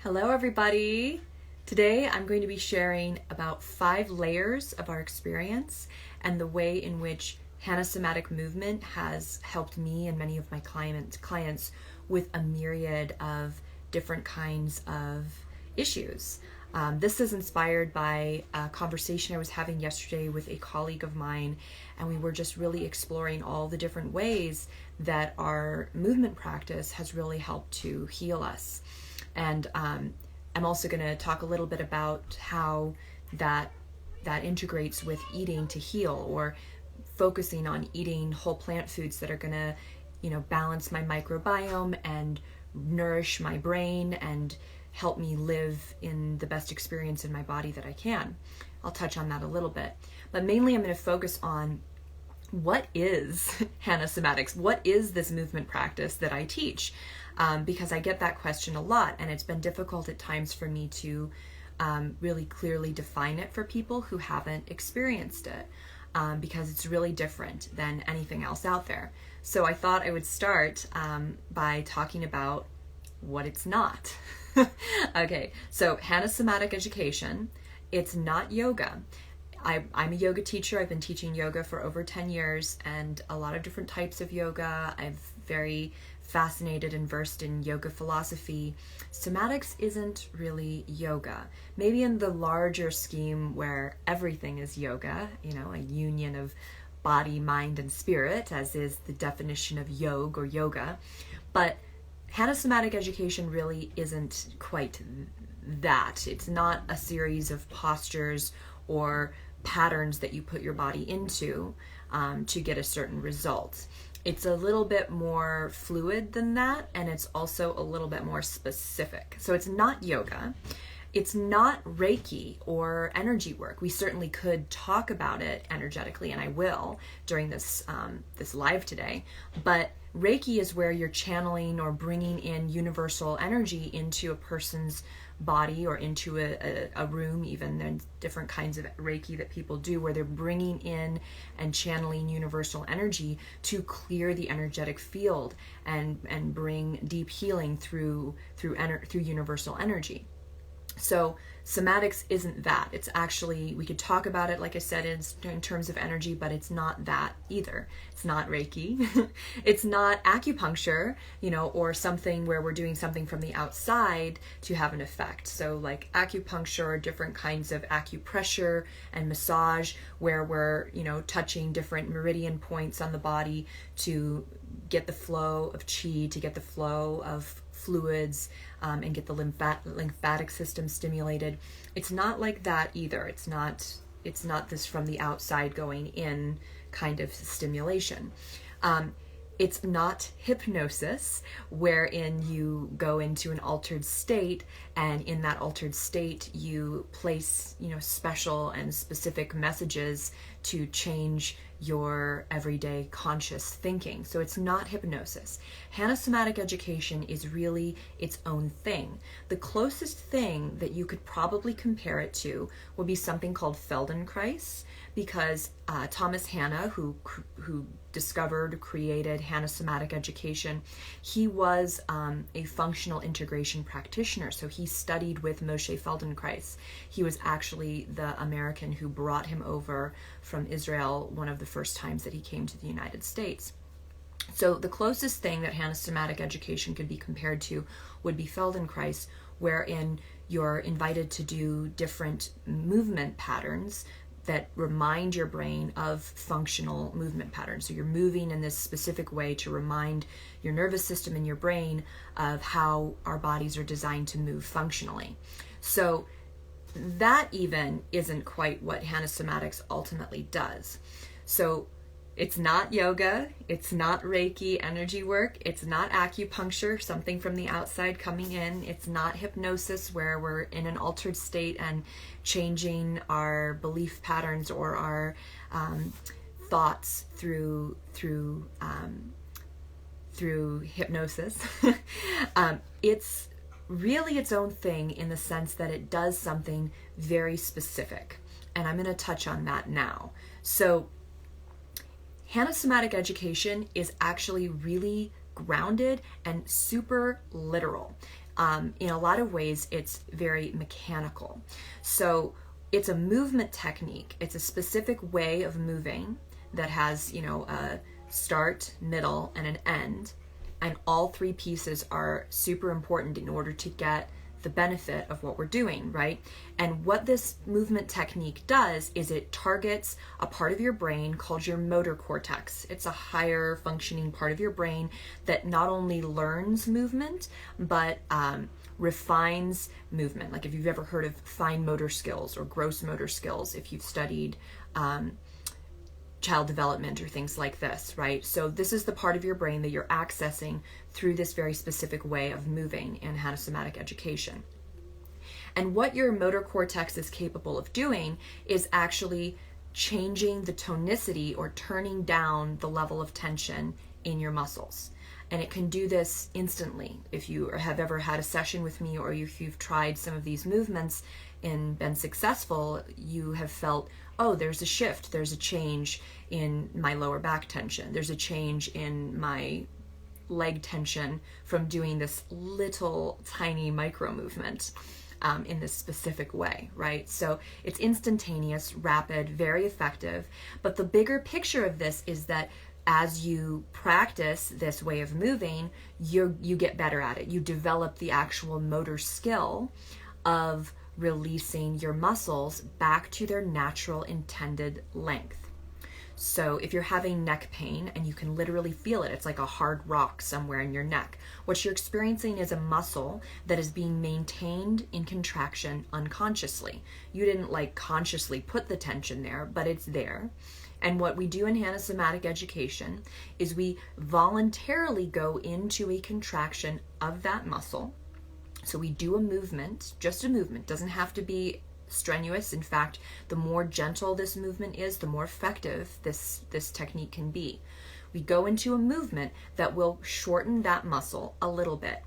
Hello everybody! Today I'm going to be sharing about 5 layers of our experience and the way in which Hanna Somatic movement has helped me and many of my clients with a myriad of different kinds of issues. This is inspired by a conversation I was having yesterday with a colleague of mine, and we were just really exploring all the different ways that our movement practice has really helped to heal us. And I'm also going to talk a little bit about how that integrates with eating to heal, or focusing on eating whole plant foods that are going to, balance my microbiome and nourish my brain and help me live in the best experience in my body that I can. I'll touch on that a little bit. But mainly I'm going to focus on what is Hanna Somatics? What is this movement practice that I teach? Because I get that question a lot, and it's been difficult at times for me to really clearly define it for people who haven't experienced it, because it's really different than anything else out there. So I thought I would start by talking about what it's not. Okay, so Hanna Somatic education, it's not yoga. I'm a yoga teacher. I've been teaching yoga for over 10 years and a lot of different types of yoga. I'm very fascinated and versed in yoga philosophy. Somatics isn't really yoga. Maybe in the larger scheme where everything is yoga, a union of body, mind, and spirit, as is the definition of yoga or yoga. But Hanna Somatic education really isn't quite that. It's not a series of postures or patterns that you put your body into to get a certain result. It's a little bit more fluid than that, and it's also a little bit more specific. So it's not yoga. It's not Reiki or energy work. We certainly could talk about it energetically, and I will during this live today. But Reiki is where you're channeling or bringing in universal energy into a person's body or into a room. Even there's different kinds of Reiki that people do where they're bringing in and channeling universal energy to clear the energetic field and bring deep healing through universal energy. So somatics isn't that. It's actually, we could talk about it, like I said, in terms of energy, but it's not that either. It's not Reiki. It's not acupuncture, or something where we're doing something from the outside to have an effect. So like acupuncture or different kinds of acupressure and massage where we're, touching different meridian points on the body to get the flow of chi, to get the flow of fluids, and get the lymphatic system stimulated. It's not like that either. It's not this from the outside going in kind of stimulation. It's not hypnosis, wherein you go into an altered state, and in that altered state you place, special and specific messages to change your everyday conscious thinking. So it's not hypnosis. Hanna Somatic education is really its own thing. The closest thing that you could probably compare it to would be something called Feldenkrais, because Thomas Hanna, who created Hanna Somatic education, he was a functional integration practitioner. So he studied with Moshe Feldenkrais. He was actually the American who brought him over from Israel one of the first times that he came to the United States. So the closest thing that Hanna Somatic education could be compared to would be Feldenkrais, wherein you're invited to do different movement patterns that remind your brain of functional movement patterns. So you're moving in this specific way to remind your nervous system and your brain of how our bodies are designed to move functionally. So that even isn't quite what Hanna Somatics ultimately does. So it's not yoga, it's not Reiki energy work, it's not acupuncture, something from the outside coming in, it's not hypnosis where we're in an altered state and changing our belief patterns or our thoughts through hypnosis. It's really its own thing in the sense that it does something very specific, and I'm going to touch on that now. So Hanna Somatic education is actually really grounded and super literal. in a lot of ways, it's very mechanical. So it's a movement technique. It's a specific way of moving that has, a start, middle, and an end. And all three pieces are super important in order to get the benefit of what we're doing, right? And what this movement technique does is it targets a part of your brain called your motor cortex. It's a higher functioning part of your brain that not only learns movement, but refines movement. Like if you've ever heard of fine motor skills or gross motor skills, if you've studied child development or things like this, right? So this is the part of your brain that you're accessing through this very specific way of moving in Hanna Somatic education. And what your motor cortex is capable of doing is actually changing the tonicity or turning down the level of tension in your muscles. And it can do this instantly. If you have ever had a session with me, or if you've tried some of these movements and been successful, you have felt, oh, there's a shift, there's a change in my lower back tension, there's a change in my leg tension from doing this little tiny micro movement in this specific way, right? So it's instantaneous, rapid, very effective. But the bigger picture of this is that as you practice this way of moving, you get better at it. You develop the actual motor skill of releasing your muscles back to their natural intended length. So if you're having neck pain and you can literally feel it, it's like a hard rock somewhere in your neck. What you're experiencing is a muscle that is being maintained in contraction unconsciously. You didn't consciously put the tension there, but it's there. And what we do in Hanna Somatic education is we voluntarily go into a contraction of that muscle. So we do a movement, just a movement, doesn't have to be strenuous. In fact, the more gentle this movement is, the more effective this technique can be. We go into a movement that will shorten that muscle a little bit.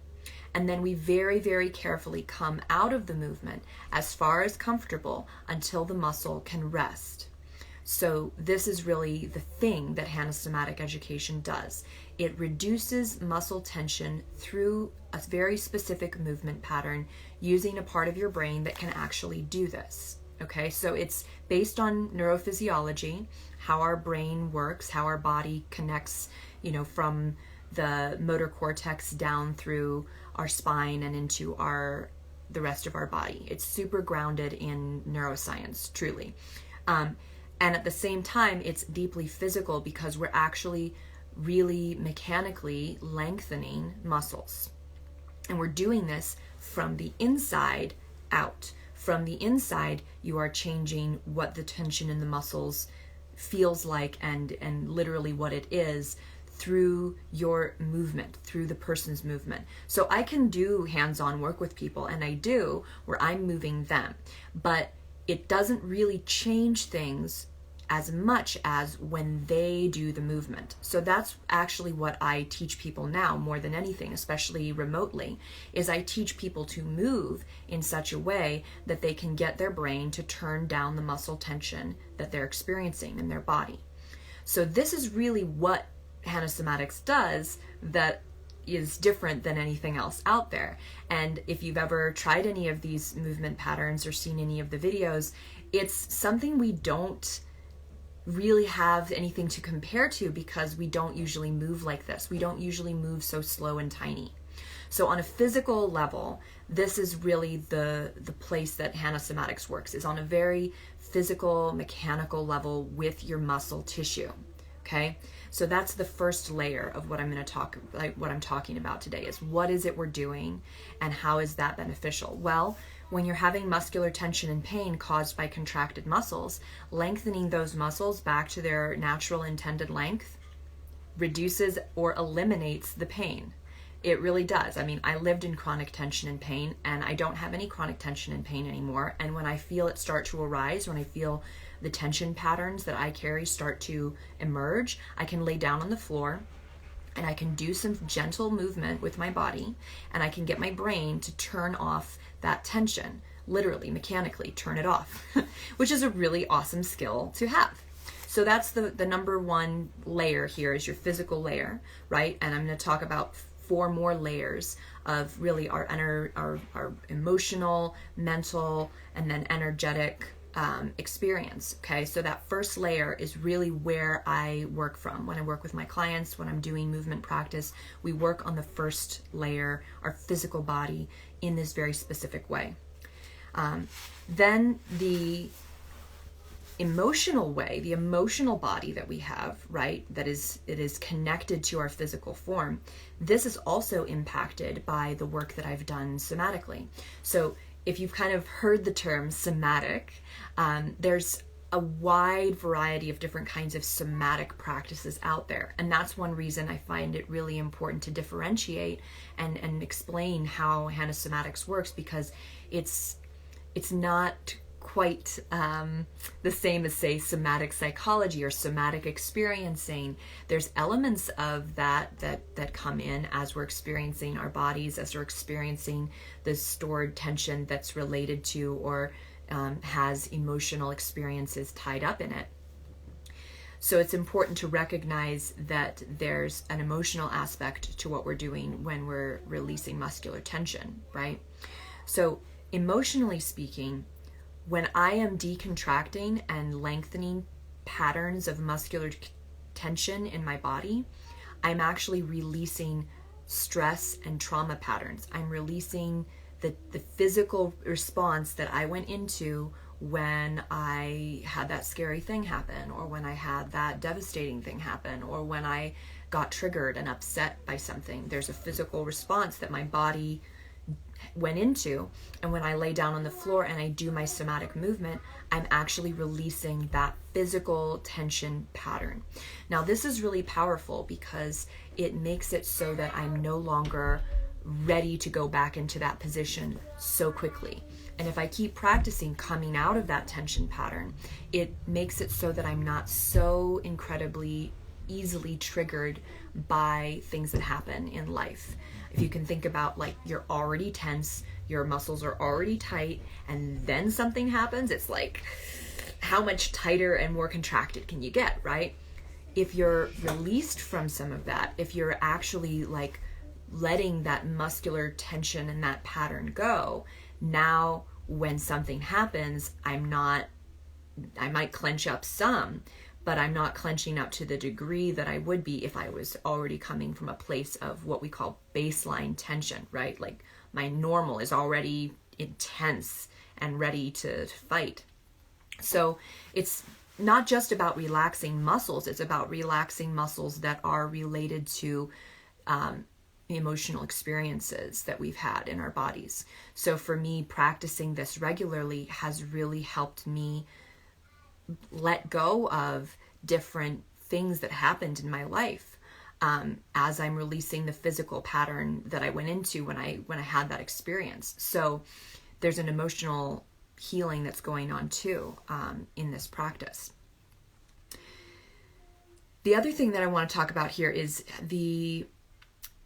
And then we very, very carefully come out of the movement as far as comfortable until the muscle can rest. So this is really the thing that Hanna Somatic education does. It reduces muscle tension through a very specific movement pattern using a part of your brain that can actually do this. Okay, so it's based on neurophysiology, how our brain works, how our body connects, from the motor cortex down through our spine and into the rest of our body. It's super grounded in neuroscience, truly. And at the same time, it's deeply physical because we're actually really mechanically lengthening muscles. And we're doing this from the inside out. From the inside, you are changing what the tension in the muscles feels like and literally what it is through your movement, through the person's movement. So I can do hands-on work with people, and I do, where I'm moving them. But it doesn't really change things as much as when they do the movement. So that's actually what I teach people now more than anything, especially remotely, is I teach people to move in such a way that they can get their brain to turn down the muscle tension that they're experiencing in their body. So this is really what Hanna Somatics does that is different than anything else out there. And if you've ever tried any of these movement patterns or seen any of the videos, it's something we don't really have anything to compare to because we don't usually move like this. We don't usually move so slow and tiny. So on a physical level, this is really the place that Hanna Somatics works, is on a very physical, mechanical level with your muscle tissue. Okay, so that's the first layer of what I'm talking about today, is what is it we're doing and how is that beneficial? Well, when you're having muscular tension and pain caused by contracted muscles, lengthening those muscles back to their natural intended length reduces or eliminates the pain. It really does. I mean, I lived in chronic tension and pain, and I don't have any chronic tension and pain anymore. And when I feel it start to arise, when I feel the tension patterns that I carry start to emerge, I can lay down on the floor and I can do some gentle movement with my body, and I can get my brain to turn off that tension, literally, mechanically turn it off, which is a really awesome skill to have. So that's the number one layer here, is your physical layer, right? And I'm going to talk about 4 more layers of really our emotional, mental, and then energetic experience. Okay, so that first layer is really where I work from. When I work with my clients, when I'm doing movement practice, we work on the first layer, our physical body, in this very specific way. Then the emotional way, the emotional body that we have, right, it is connected to our physical form. This is also impacted by the work that I've done somatically. So if you've kind of heard the term somatic, there's a wide variety of different kinds of somatic practices out there. And that's one reason I find it really important to differentiate and explain how Hanna Somatics works, because it's not quite the same as, say, somatic psychology or somatic experiencing. There's elements of that come in as we're experiencing our bodies, as we're experiencing the stored tension that's related to or has emotional experiences tied up in it. So it's important to recognize that there's an emotional aspect to what we're doing when we're releasing muscular tension, right? So emotionally speaking, when I am decontracting and lengthening patterns of muscular tension in my body, I'm actually releasing stress and trauma patterns. I'm releasing the physical response that I went into when I had that scary thing happen, or when I had that devastating thing happen, or when I got triggered and upset by something. There's a physical response that my body went into, and when I lay down on the floor and I do my somatic movement, I'm actually releasing that physical tension pattern. Now, this is really powerful because it makes it so that I'm no longer ready to go back into that position so quickly. And if I keep practicing coming out of that tension pattern, it makes it so that I'm not so incredibly easily triggered by things that happen in life. If you can think about, like, you're already tense, your muscles are already tight, and then something happens, it's like, how much tighter and more contracted can you get, right? If you're released from some of that, if you're actually like letting that muscular tension and that pattern go, now when something happens, I might clench up some, but I'm not clenching up to the degree that I would be if I was already coming from a place of what we call baseline tension, right? Like my normal is already intense and ready to fight. So it's not just about relaxing muscles, it's about relaxing muscles that are related to emotional experiences that we've had in our bodies. So for me, practicing this regularly has really helped me let go of different things that happened in my life as I'm releasing the physical pattern that I went into when I had that experience. So there's an emotional healing that's going on too in this practice. The other thing that I want to talk about here is the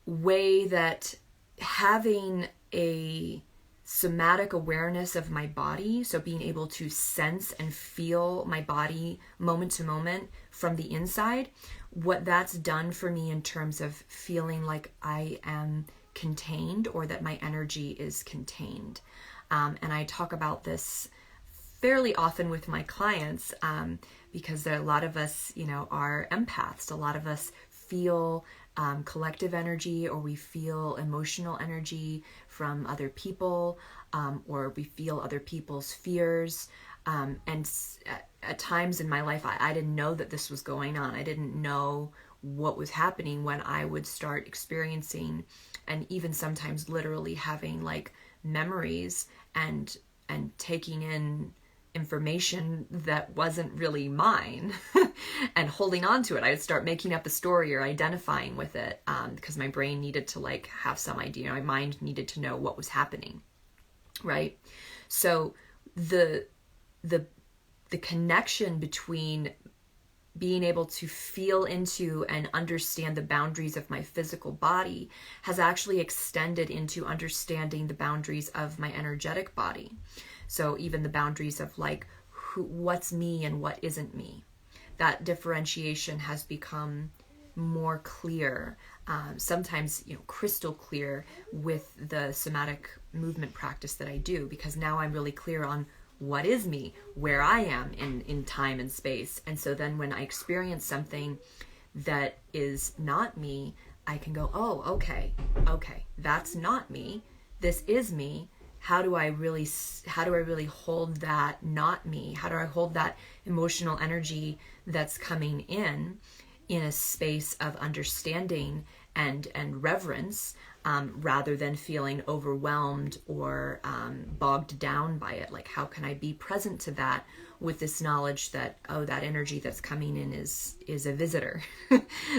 way that having a somatic awareness of my body, so being able to sense and feel my body moment to moment from the inside, what that's done for me in terms of feeling like I am contained, or that my energy is contained. And I talk about this fairly often with my clients because there are a lot of us, are empaths. A lot of us feel collective energy, or we feel emotional energy from other people, or we feel other people's fears. And at times in my life, I didn't know that this was going on. I didn't know what was happening when I would start experiencing, and even sometimes literally having like memories and taking in information that wasn't really mine and holding on to it. I would start making up a story or identifying with it because my brain needed to like have some idea. My mind needed to know what was happening, right? So the connection between being able to feel into and understand the boundaries of my physical body has actually extended into understanding the boundaries of my energetic body. So even the boundaries of like what's me and what isn't me. That differentiation has become more clear sometimes, crystal clear with the somatic movement practice that I do, because now I'm really clear on what is me, where I am in time and space. And so then when I experience something that is not me, I can go, oh, okay, that's not me. This is me. How do I really hold that not me? How do I hold that emotional energy that's coming in a space of understanding and reverence, rather than feeling overwhelmed or bogged down by it? Like, how can I be present to that with this knowledge that, oh, that energy that's coming in is a visitor,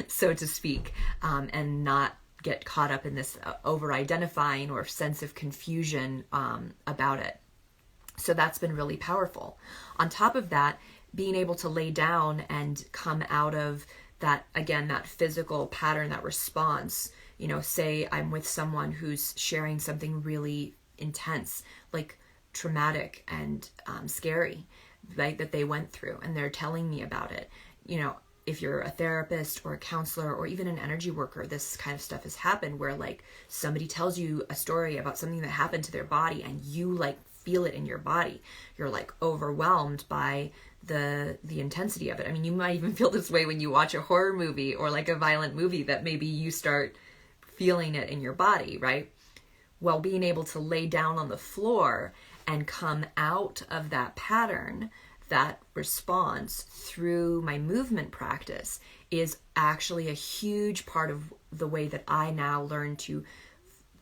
so to speak, and not get caught up in this over-identifying or sense of confusion about it. So that's been really powerful. On top of that, being able to lay down and come out of that, again, that physical pattern, that response. Say I'm with someone who's sharing something really intense, like traumatic and scary, right, that they went through, and they're telling me about it. If you're a therapist or a counselor or even an energy worker, this kind of stuff has happened where, like, somebody tells you a story about something that happened to their body and you, like, feel it in your body. You're, like, overwhelmed by the intensity of it. I mean, you might even feel this way when you watch a horror movie or like a violent movie, that maybe you start feeling it in your body, right? Well, being able to lay down on the floor and come out of that pattern, that response, through my movement practice is actually a huge part of the way that I now learn to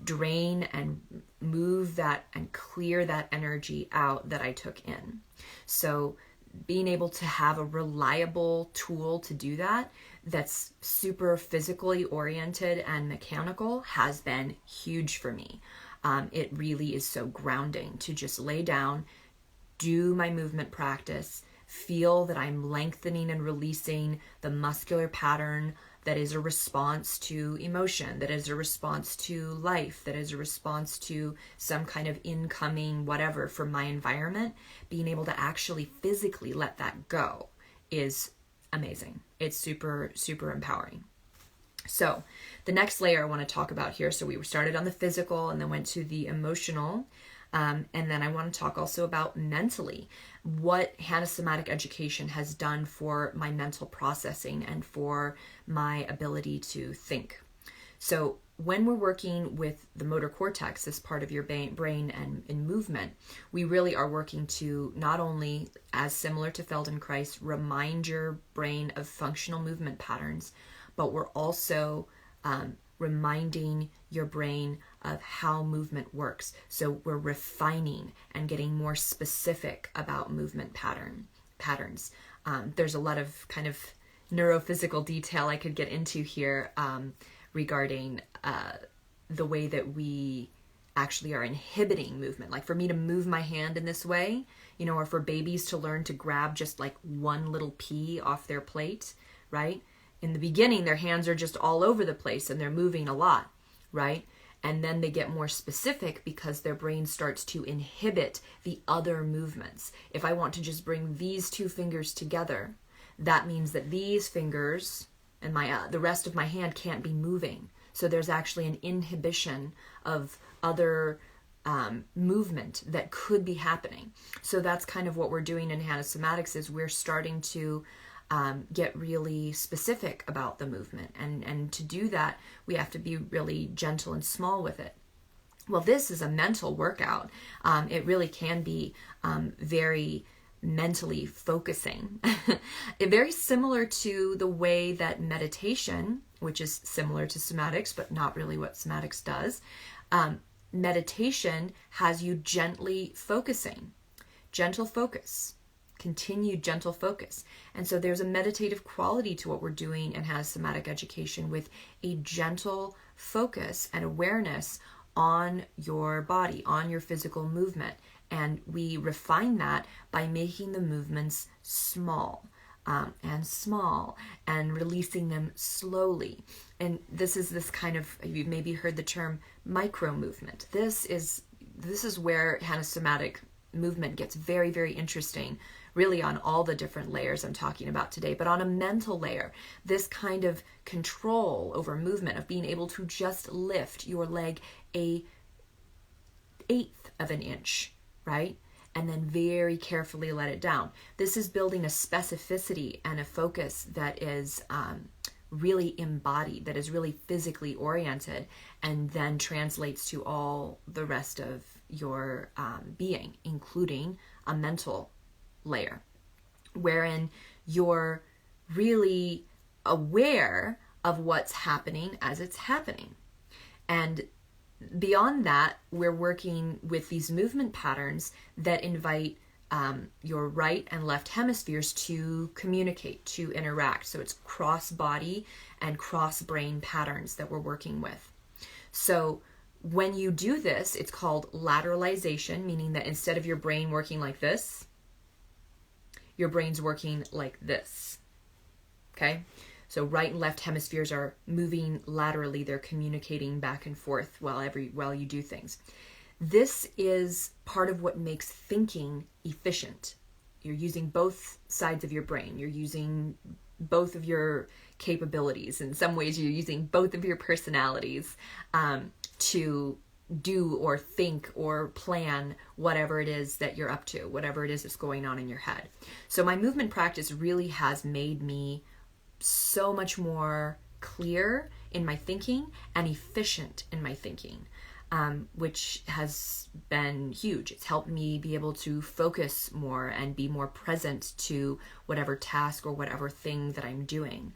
drain and move that and clear that energy out that I took in. So being able to have a reliable tool to do that, that's super physically oriented and mechanical, has been huge for me. It really is so grounding to just lay down, do my movement practice, feel that I'm lengthening and releasing the muscular pattern that is a response to emotion, that is a response to life, that is a response to some kind of incoming whatever from my environment. Being able to actually physically let that go is amazing. It's super, super empowering. So the next layer I want to talk about here, so we started on the physical and then went to the emotional. And then I want to talk also about mentally, what Hanna Somatic education has done for my mental processing and for my ability to think. So when we're working with the motor cortex, this part of your brain and in movement, we really are working to not only, as similar to Feldenkrais, remind your brain of functional movement patterns, but we're also reminding your brain of how movement works. So we're refining and getting more specific about movement patterns. There's a lot of kind of neurophysical detail I could get into here regarding the way that we actually are inhibiting movement. Like for me to move my hand in this way, or for babies to learn to grab just like one little pea off their plate, right? In the beginning, their hands are just all over the place and they're moving a lot, right? And then they get more specific because their brain starts to inhibit the other movements. If I want to just bring these two fingers together, that means that these fingers and the rest of my hand can't be moving. So there's actually an inhibition of other movement that could be happening. So that's kind of what we're doing in Hanna Somatics, is we're starting to get really specific about the movement. And to do that, we have to be really gentle and small with it. Well, this is a mental workout. It really can be very mentally focusing. Very similar to the way that meditation, which is similar to somatics, but not really what somatics does. Meditation has you gently focusing, gentle focus. Continued gentle focus. And so there's a meditative quality to what we're doing and has somatic education, with a gentle focus and awareness on your body, on your physical movement. And we refine that by making the movements small and releasing them slowly. And this is this kind of, you've maybe heard the term micro movement. This is where Hanna Somatic movement gets very, very interesting, really on all the different layers I'm talking about today. But on a mental layer, this kind of control over movement, of being able to just lift your leg a 1/8 of an inch, right? And then very carefully let it down. This is building a specificity and a focus that is really embodied, that is really physically oriented, and then translates to all the rest of your being, including a mental layer, wherein you're really aware of what's happening as it's happening. And beyond that, we're working with these movement patterns that invite your right and left hemispheres to communicate, to interact. So it's cross-body and cross-brain patterns that we're working with. So when you do this, it's called lateralization, meaning that instead of your brain working like this, your brain's working like this. Okay? So right and left hemispheres are moving laterally. They're communicating back and forth while you do things. This is part of what makes thinking efficient. You're using both sides of your brain. You're using both of your capabilities. In some ways, you're using both of your personalities to do or think or plan whatever it is that you're up to, whatever it is that's going on in your head. So my movement practice really has made me so much more clear in my thinking and efficient in my thinking, which has been huge. It's helped me be able to focus more and be more present to whatever task or whatever thing that I'm doing,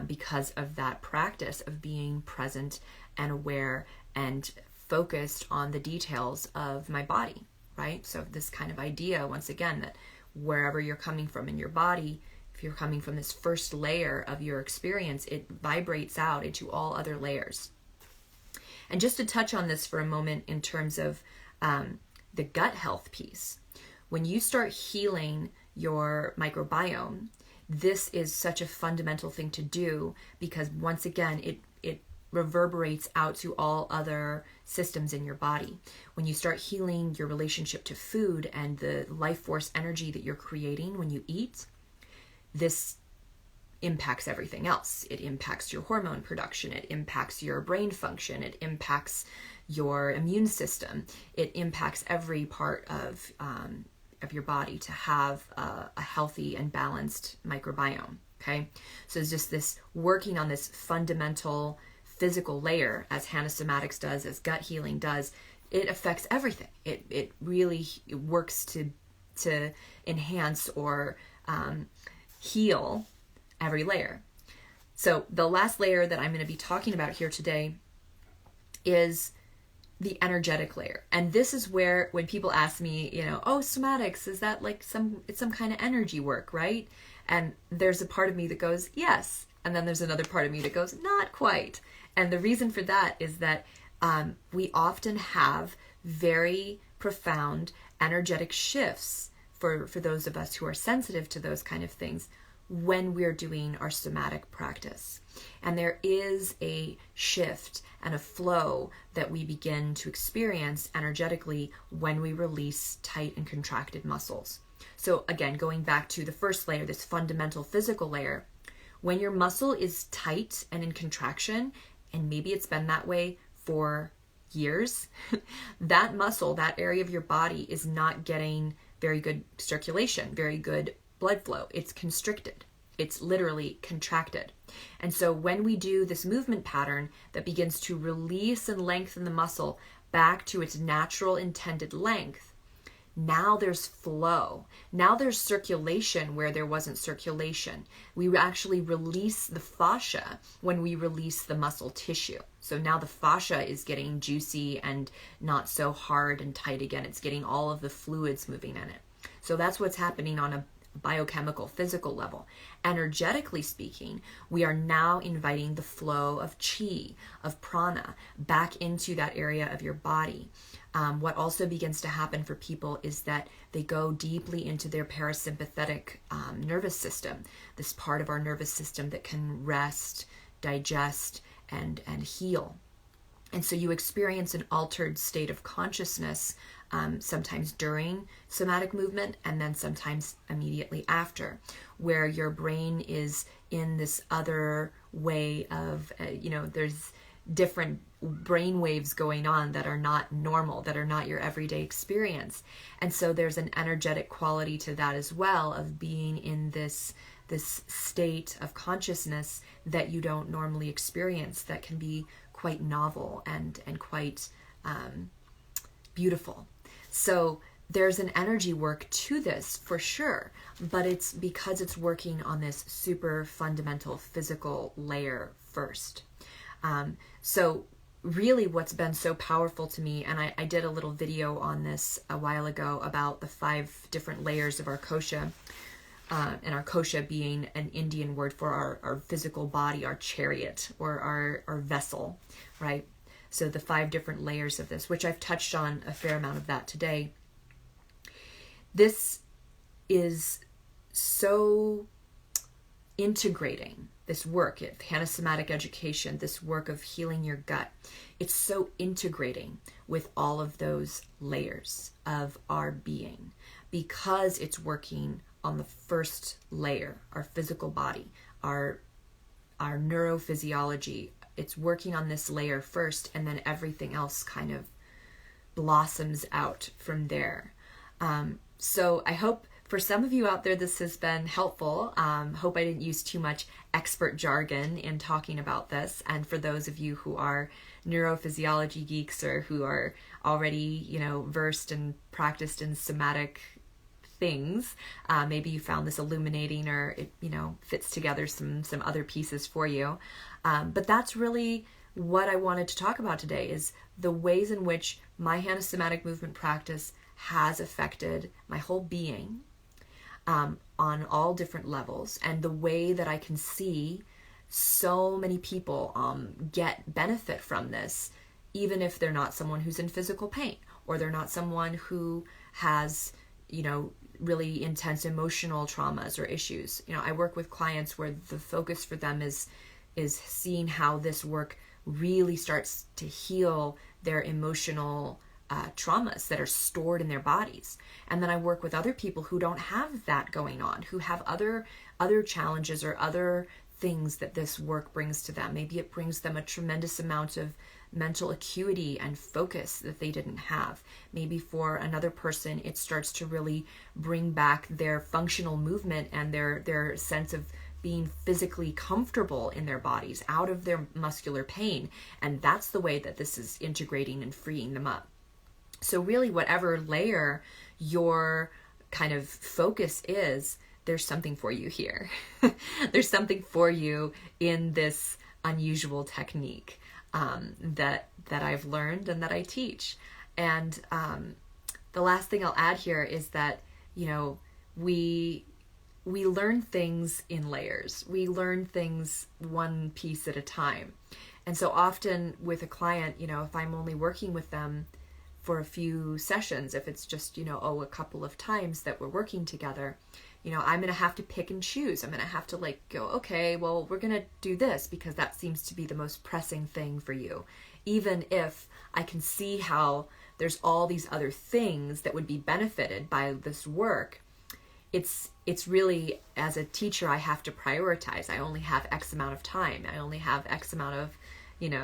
because of that practice of being present and aware and focused on the details of my body, right? So this kind of idea, once again, that wherever you're coming from in your body, if you're coming from this first layer of your experience, it vibrates out into all other layers. And just to touch on this for a moment in terms of the gut health piece, when you start healing your microbiome, this is such a fundamental thing to do, because once again, it reverberates out to all other systems in your body. When you start healing your relationship to food and the life force energy that you're creating when you eat, this impacts everything else. It impacts your hormone production. It impacts your brain function. It impacts your immune system. It impacts every part of your body to have a healthy and balanced microbiome. Okay, so it's just this working on this fundamental physical layer, as Hanna Somatics does, as gut healing does. It affects everything. It really works to enhance or heal every layer. So the last layer that I'm going to be talking about here today is the energetic layer. And this is where, when people ask me, oh, somatics, is that like some kind of energy work, right? And there's a part of me that goes, yes. And then there's another part of me that goes, not quite. And the reason for that is that we often have very profound energetic shifts for those of us who are sensitive to those kind of things when we're doing our somatic practice. And there is a shift and a flow that we begin to experience energetically when we release tight and contracted muscles. So again, going back to the first layer, this fundamental physical layer, when your muscle is tight and in contraction, and maybe it's been that way for years, that muscle, that area of your body is not getting very good circulation, very good blood flow. It's constricted. It's literally contracted. And so when we do this movement pattern that begins to release and lengthen the muscle back to its natural intended length, now there's flow. Now there's circulation where there wasn't circulation. We actually release the fascia when we release the muscle tissue. So now the fascia is getting juicy and not so hard and tight again. It's getting all of the fluids moving in it. So that's what's happening on a biochemical, physical level. Energetically speaking, we are now inviting the flow of chi, of prana, back into that area of your body. What also begins to happen for people is that they go deeply into their parasympathetic nervous system, this part of our nervous system that can rest, digest, and heal. And so you experience an altered state of consciousness, sometimes during somatic movement and then sometimes immediately after, where your brain is in this other way of, there's different brain waves going on that are not normal, that are not your everyday experience. And so there's an energetic quality to that as well, of being in this state of consciousness that you don't normally experience, that can be quite novel and quite beautiful. So there's an energy work to this for sure, but it's because it's working on this super fundamental physical layer first. So really what's been so powerful to me, and I did a little video on this a while ago about the 5 different layers of our kosha, and our kosha being an Indian word for our physical body, our chariot, or our vessel, right? So the 5 different layers of this, which I've touched on a fair amount of that today. This is so integrating, this work of Hanna Somatic education, this work of healing your gut. It's so integrating with all of those layers of our being, because it's working on the first layer, our physical body, our neurophysiology. It's working on this layer first, and then everything else kind of blossoms out from there. So I hope for some of you out there this has been helpful. Hope I didn't use too much expert jargon in talking about this. And for those of you who are neurophysiology geeks, or who are already, versed and practiced in somatic things, maybe you found this illuminating, or it fits together some other pieces for you, but that's really what I wanted to talk about today, is the ways in which my Hanna Somatic movement practice has affected my whole being, on all different levels, and the way that I can see so many people get benefit from this, even if they're not someone who's in physical pain, or they're not someone who has really intense emotional traumas or issues. I work with clients where the focus for them is seeing how this work really starts to heal their emotional traumas that are stored in their bodies. And then I work with other people who don't have that going on, who have other challenges or other things that this work brings to them. Maybe it brings them a tremendous amount of mental acuity and focus that they didn't have. Maybe for another person, it starts to really bring back their functional movement and their sense of being physically comfortable in their bodies, out of their muscular pain. And that's the way that this is integrating and freeing them up. So really, whatever layer your kind of focus is, there's something for you here. There's something for you in this unusual technique that I've learned and that I teach. And the last thing I'll add here is that, we learn things in layers. We learn things one piece at a time. And so often with a client, if I'm only working with them for a few sessions, if it's just, a couple of times that we're working together, I'm going to have to pick and choose. I'm going to have to go, okay, well, we're going to do this because that seems to be the most pressing thing for you. Even if I can see how there's all these other things that would be benefited by this work, it's really, as a teacher, I have to prioritize. I only have X amount of time. I only have X amount of,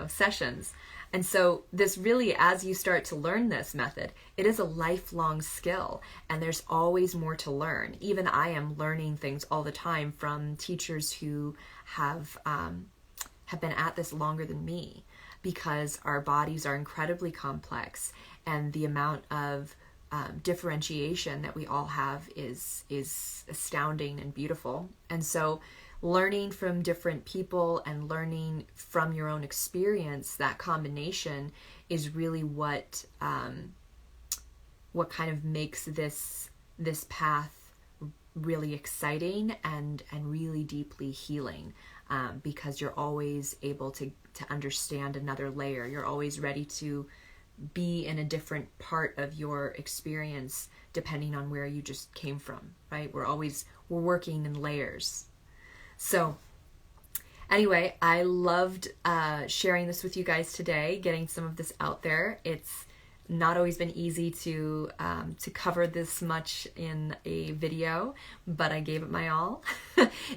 sessions. And so this really, as you start to learn this method, it is a lifelong skill, and there's always more to learn. Even I am learning things all the time from teachers who have been at this longer than me, because our bodies are incredibly complex, and the amount of differentiation that we all have is astounding and beautiful. And so learning from different people and learning from your own experience, that combination is really what kind of makes this path really exciting and really deeply healing, because you're always able to understand another layer. You're always ready to be in a different part of your experience depending on where you just came from, right? We're working in layers. So Anyway, I loved sharing this with you guys today, getting some of this out there. It's not always been easy to cover this much in a video, but I gave it my all.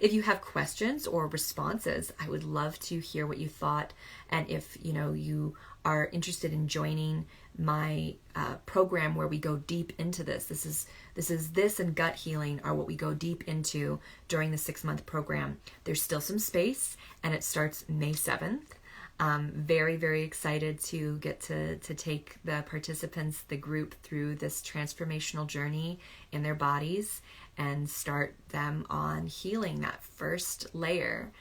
If you have questions or responses, I would love to hear what you thought. And if you are interested in joining my program where we go deep into this and gut healing are what we go deep into during the 6-month program. There's still some space, and it starts May 7th. Very, very excited to get to take the participants, the group, through this transformational journey in their bodies and start them on healing that first layer,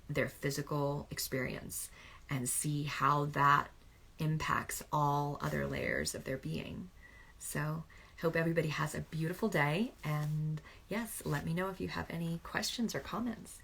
their physical experience, and see how that impacts all other layers of their being. So hope everybody has a beautiful day, and yes, let me know if you have any questions or comments.